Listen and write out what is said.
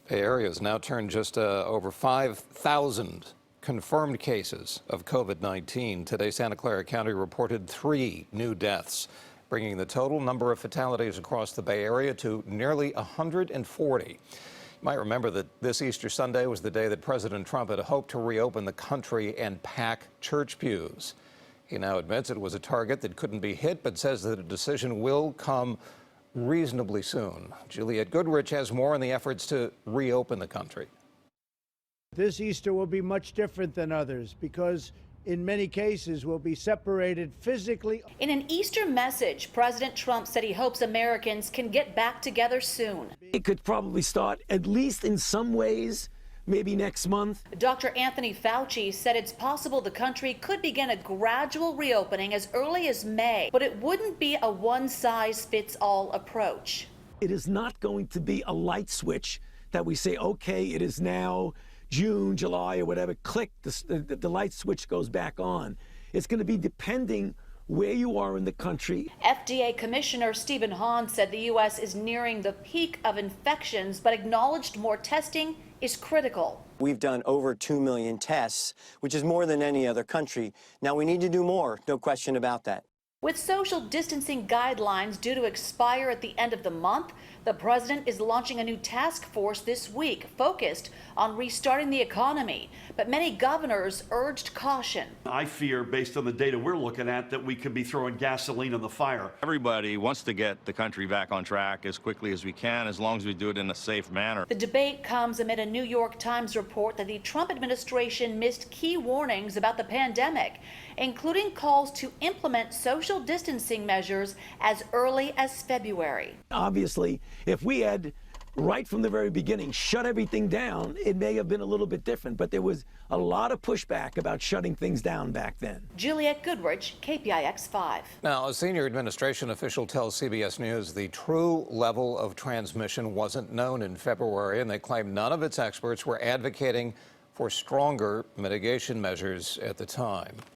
Bay Area has now turned just over 5,000 confirmed cases of COVID-19. Today, Santa Clara County reported 3 new deaths, bringing the total number of fatalities across the Bay Area to nearly 140. You might remember that this Easter Sunday was the day that President Trump had hoped to reopen the country and pack church pews. He now admits it was a target that couldn't be hit, but says that a decision will come reasonably soon. Juliette Goodrich has more on the efforts to reopen the country. This Easter will be much different than others because in many cases we'll be separated physically. In an Easter message, President Trump said he hopes Americans can get back together soon. It could probably start, at least in some ways, maybe next month. Dr. Anthony Fauci said it's possible the country could begin a gradual reopening as early as May, but it wouldn't be a one-size-fits-all approach. It is not going to be a light switch that we say, okay, it is now June, July, or whatever, click, the light switch goes back on. It's going to be depending where you are in the country. FDA Commissioner Stephen Hahn said the U.S. is nearing the peak of infections, but acknowledged more testing is critical. We've done over 2 million tests, which is more than any other country. Now we need to do more, no question about that. With social distancing guidelines due to expire at the end of the month, the president is launching a new task force this week focused on restarting the economy. But many governors urged caution. I fear, based on the data we're looking at, that we could be throwing gasoline on the fire. Everybody wants to get the country back on track as quickly as we can, as long as we do it in a safe manner. The debate comes amid a New York Times report that the Trump administration missed key warnings about the pandemic, including calls to implement social distancing measures as early as February. Obviously, if we had, right from the very beginning, shut everything down, it may have been a little bit different, but there was a lot of pushback about shutting things down back then. Juliette Goodrich, KPIX 5. Now, a senior administration official tells CBS News the true level of transmission wasn't known in February, and they claim none of its experts were advocating for stronger mitigation measures at the time.